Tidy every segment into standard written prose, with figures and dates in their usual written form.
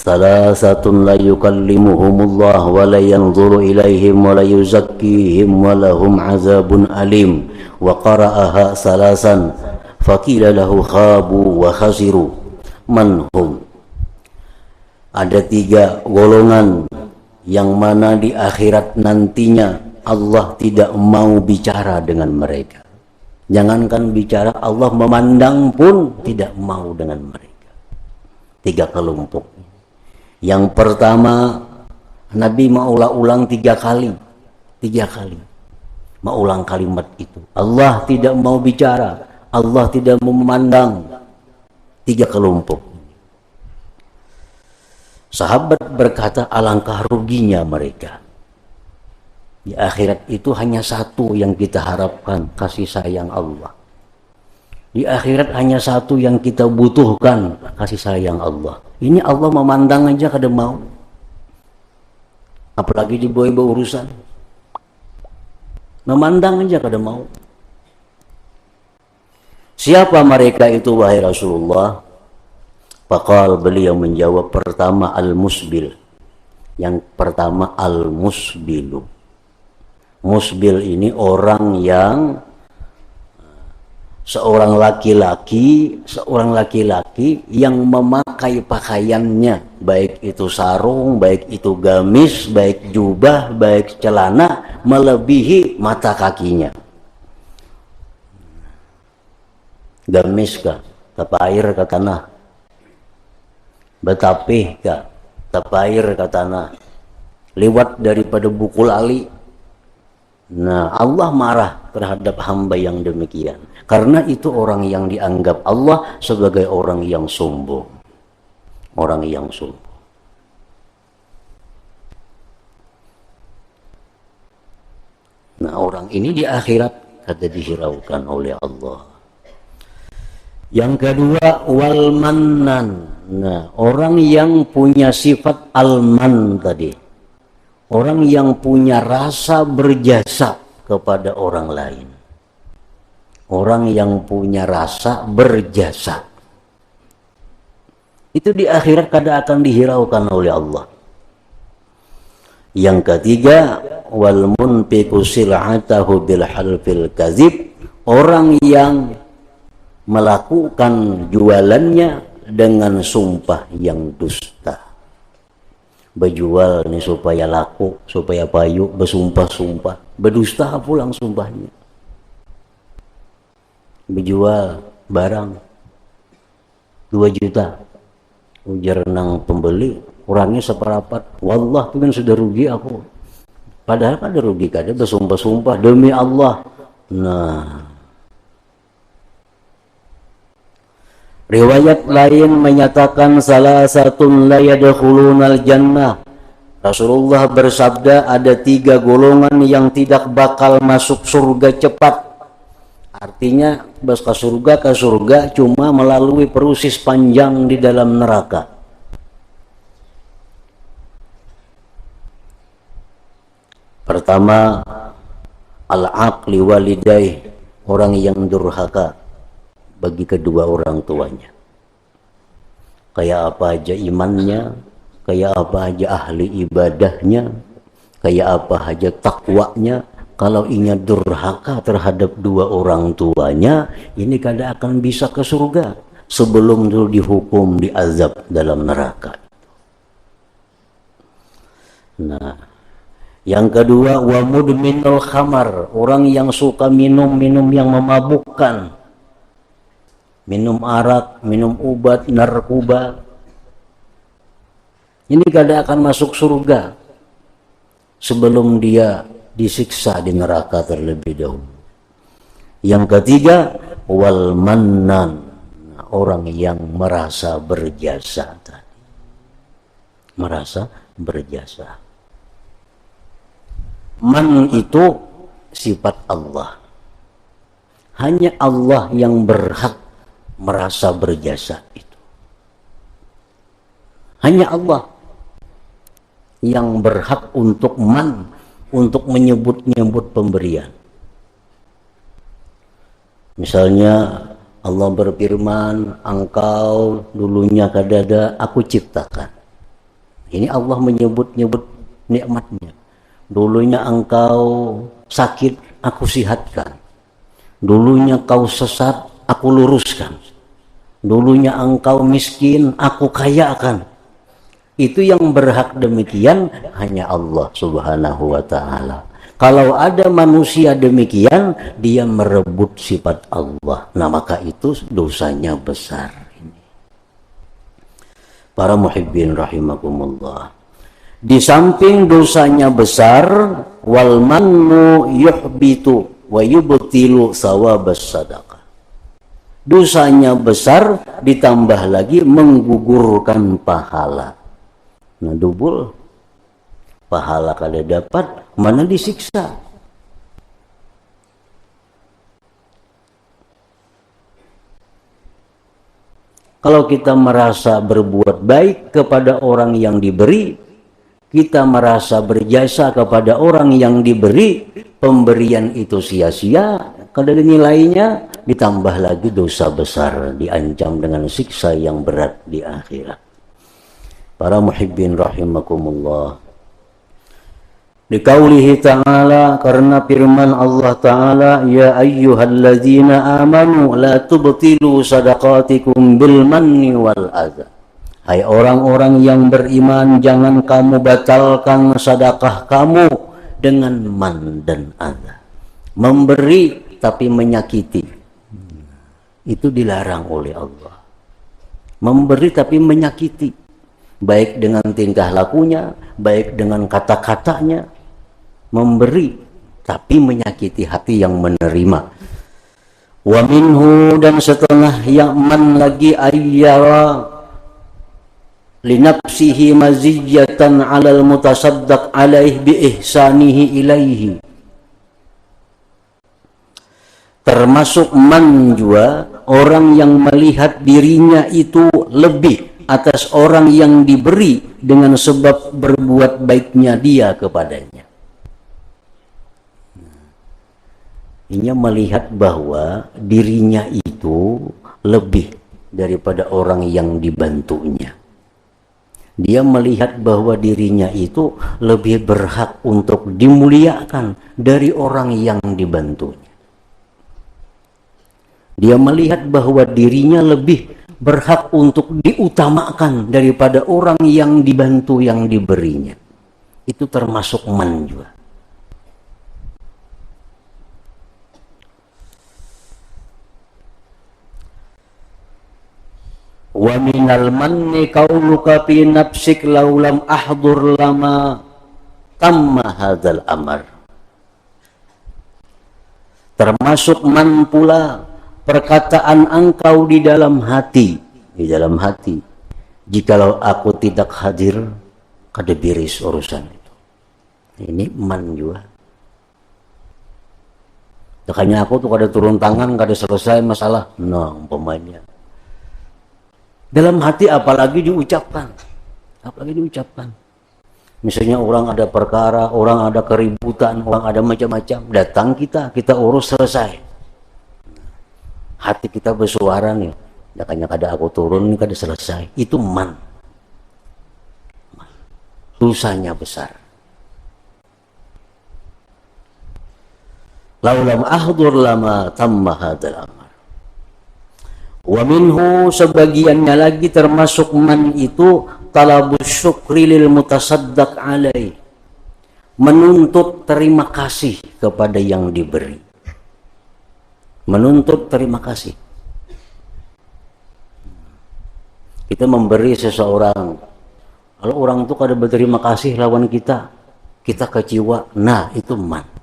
Salasatun la yukallimuhumullah wa la yanzuru ilaihim wa la yuzakkihim wa lahum azabun alim. Wa qara'aha salasan faqila lahu khabu wa khasiru man hum. Ada 3 golongan yang mana di akhirat nantinya Allah tidak mau bicara dengan mereka. Jangankan bicara, Allah memandang pun tidak mau dengan mereka. 3 kelompok. Yang pertama, Nabi mau ulang 3 kali. 3 kali. Mau ulang kalimat itu. Allah tidak mau bicara. Allah tidak memandang. 3 kelompok. Sahabat berkata, alangkah ruginya mereka. Di akhirat itu hanya 1 yang kita harapkan, kasih sayang Allah. Di akhirat hanya 1 yang kita butuhkan, kasih sayang Allah. Ini Allah memandang aja kada mau. Apalagi dibawa-bawa urusan. Memandang aja kada mau. Siapa mereka itu wahai Rasulullah? Faqal, beliau menjawab, pertama al-musbil. Yang pertama al-musbilu. Musbil ini orang yang seorang laki-laki yang memakai pakaiannya, baik itu sarung, baik itu gamis, baik jubah, baik celana, melebihi mata kakinya. Gamis kah? Tapair ke tanah. Betapih kah? Tapair ke tanah. Lewat daripada bukul ali. Nah, Allah marah terhadap hamba yang demikian. Karena itu orang yang dianggap Allah sebagai orang yang sombong. Orang yang sombong. Nah, orang ini di akhirat kata dihiraukan oleh Allah. Yang kedua, wal mannan. Nah, orang yang punya sifat al-man tadi. Orang yang punya rasa berjasa kepada orang lain. Orang yang punya rasa berjasa. Itu di akhirat kada akan dihiraukan oleh Allah. Yang ketiga, wal munfiqu sil'atahu bil halfil kadzib. Orang yang melakukan jualannya dengan sumpah yang dusta. Berjual ini supaya laku, supaya payu, bersumpah-sumpah, berdusta pulang sumpahnya. Berjual barang 2 juta, ujar nang pembeli, orangnya seperapat, wallah itu kan sudah rugi aku. Padahal kan ada rugi, kada bersumpah-sumpah demi Allah. Nah, riwayat lain menyatakan salah satu la yadkhulunal jannah. Rasulullah bersabda ada 3 golongan yang tidak bakal masuk surga cepat. Artinya ke surga cuma melalui proses panjang di dalam neraka. Pertama, al-aqli walidaih, orang yang durhaka bagi kedua orang tuanya. Kayak apa aja imannya, kayak apa aja ahli ibadahnya, kayak apa aja takwanya, kalau ia durhaka terhadap 2 orang tuanya, ini kada akan bisa ke surga sebelum dulu dihukum, diazab dalam neraka. Nah, yang kedua, wa mudminul khamar, orang yang suka minum-minum yang memabukkan. Minum arak, minum obat, narkoba. Ini kada akan masuk surga sebelum dia disiksa di neraka terlebih dahulu. Yang ketiga, wal mannan, orang yang merasa berjasa tadi. Merasa berjasa. Man itu sifat Allah. Hanya Allah yang berhak merasa berjasa itu. Hanya Allah yang berhak untuk man, untuk menyebut-nyebut pemberian. Misalnya Allah berfirman, engkau dulunya kadada aku ciptakan. Ini Allah menyebut-nyebut nikmatnya. Dulunya engkau sakit, aku sihatkan. Dulunya kau sesat, aku luruskan. Dulunya engkau miskin, aku kayakan. Itu yang berhak demikian hanya Allah Subhanahu wa ta'ala. Kalau ada manusia demikian, dia merebut sifat Allah. Nah, maka itu dosanya besar. Para muhibbin rahimakumullah. Di samping dosanya besar, wal mannu yuhbitu wa yubtilu thawabas sadaqah. Dosanya besar ditambah lagi menggugurkan pahala. Nah, double pahala kada dapat, mana disiksa. Kalau kita merasa berbuat baik kepada orang yang diberi, kita merasa berjasa kepada orang yang diberi, pemberian itu sia-sia, kada ada nilainya, ditambah lagi dosa besar, diancam dengan siksa yang berat di akhirat. Para muhibbin rahimakumullah. Di qaulihi ta'ala, karena firman Allah Ta'ala, ya ayyuhalladzina amanu la tubtilu sadaqatikum bil manni wal adha. Hai orang-orang yang beriman, jangan kamu batalkan sedekah kamu dengan man dan adha. Memberi tapi menyakiti, itu dilarang oleh Allah. Memberi tapi menyakiti, baik dengan tingkah lakunya, baik dengan kata-katanya. Memberi tapi menyakiti hati yang menerima. Wa minhu, dan setengah yang man lagi, ayyara linafsihi maziyatan alal mutasaddaq alaih bi ihsanihi ilaihi. Termasuk man juga orang yang melihat dirinya itu lebih atas orang yang diberi dengan sebab berbuat baiknya dia kepadanya. Ini melihat bahwa dirinya itu lebih daripada orang yang dibantunya. Dia melihat bahwa dirinya itu lebih berhak untuk dimuliakan dari orang yang dibantunya. Dia melihat bahwa dirinya lebih berhak untuk diutamakan daripada orang yang dibantu, yang diberinya. Itu termasuk man juga. Wa minal manni qauluka fi nafsik law lam ahdur lama tamma hadzal amr. Termasuk man pula perkataan engkau di dalam hati, jikalau aku tidak hadir, kada beres urusan itu. Ini man juga. Makanya aku tuh kada turun tangan, kada selesai masalah. Nah, umpamanya. Dalam hati apalagi diucapkan. Misalnya orang ada perkara, orang ada keributan, orang ada macam-macam, datang kita urus selesai. Hati kita bersuara nih, makanya kada aku turun, kada selesai. Itu man. Dosanya besar. Laulam ahdur lama tamma hadzal amr. Wa minhu, sebagiannya lagi termasuk man itu, talabus syukri lil mutasaddaq alai. Menuntut terima kasih kepada yang diberi. Menuntut terima kasih. Kita memberi seseorang, kalau orang itu kada berterima kasih lawan kita kecewa. Nah, itu man.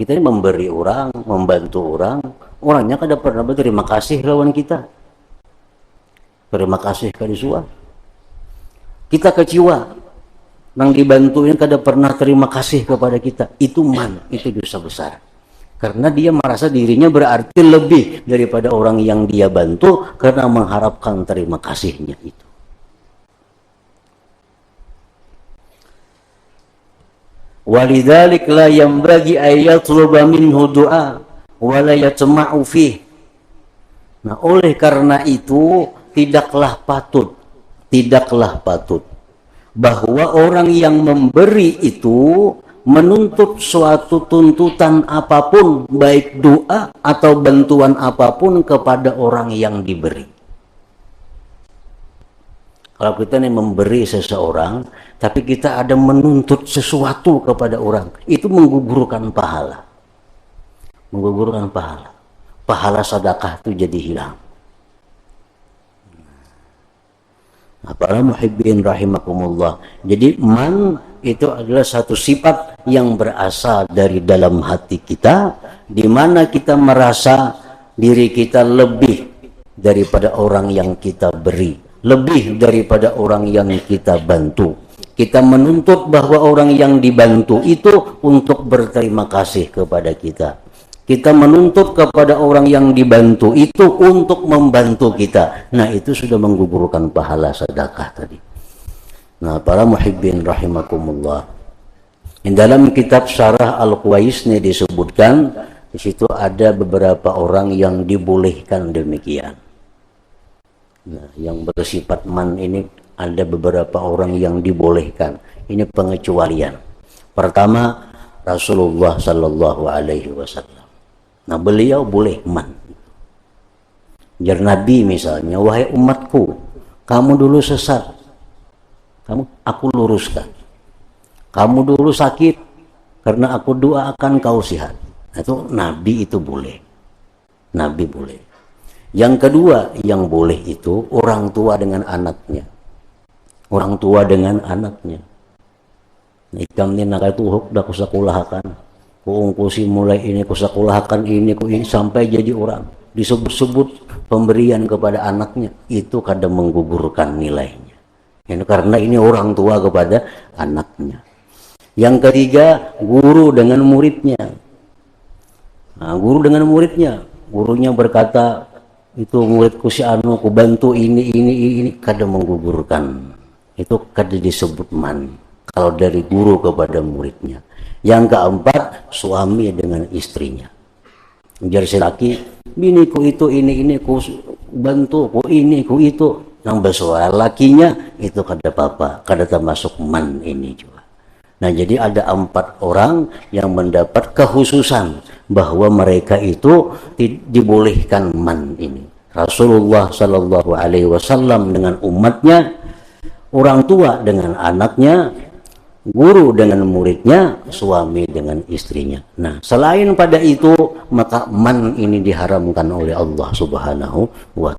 Kita ini memberi orang, membantu orang, orangnya kada pernah berterima kasih lawan kita. Terima kasih kada suah. Kita kecewa, nang dibantuin kada pernah terima kasih kepada kita. Itu man, itu dosa besar. Karena dia merasa dirinya berarti lebih daripada orang yang dia bantu karena mengharapkan terima kasihnya itu. Walidzalik la yanbaghi ay yatluba minhu du'a wa la yatma'u fih. Nah, oleh karena itu tidaklah patut bahwa orang yang memberi itu menuntut suatu tuntutan apapun, baik doa atau bantuan apapun kepada orang yang diberi. Kalau kita nih memberi seseorang, tapi kita ada menuntut sesuatu kepada orang, itu menggugurkan pahala. Menggugurkan pahala. Pahala sedekah itu jadi hilang. Nah, para muhibbin rahimakumullah. Jadi man itu adalah satu sifat yang berasal dari dalam hati kita, di mana kita merasa diri kita lebih daripada orang yang kita beri, lebih daripada orang yang kita bantu. Kita menuntut bahwa orang yang dibantu itu untuk berterima kasih kepada kita. Kita menuntut kepada orang yang dibantu itu untuk membantu kita. Nah, itu sudah menggugurkan pahala sedekah tadi. Nah, para muhibbin rahimakumullah. Dalam kitab Syarah Al-Quwaisni disebutkan, di situ ada beberapa orang yang dibolehkan demikian. Nah, yang bersifat man ini ada beberapa orang yang dibolehkan. Ini pengecualian. Pertama, Rasulullah Sallallahu Alaihi Wasallam. Nah, beliau boleh man. Jar Nabi misalnya, wahai umatku, kamu dulu sesat, aku luruskan. Kamu dulu sakit, karena aku doakan kau sehat. Nah, itu Nabi itu boleh. Nabi boleh. Yang kedua yang boleh itu orang tua dengan anaknya. Orang tua dengan anaknya. Ikam ni nakatuhok dah kusakulahkan. Kuungkusi mulai ini, kusakulahkan ini, sampai jadi orang. Disebut-sebut pemberian kepada anaknya. Itu kadang menggugurkan nilainya. Karena ini orang tua kepada anaknya. Yang ketiga, guru dengan muridnya. Nah, guru dengan muridnya. Gurunya berkata, itu muridku si anu, ku bantu ini, kadang menggugurkan. Itu kadang disebut man. Kalau dari guru kepada muridnya. Yang keempat, suami dengan istrinya. Jar si laki, biniku itu ini, ku bantu, ku ini, ku itu. Yang bersuara lakinya, itu kada apa-apa, kada termasuk man ini juga. Nah, jadi ada 4 orang yang mendapat kekhususan bahwa mereka itu dibolehkan man ini. Rasulullah Sallallahu Alaihi Wasallam dengan umatnya, orang tua dengan anaknya, guru dengan muridnya, suami dengan istrinya. Nah, selain pada itu, maka man ini diharamkan oleh Allah Subhanahu wa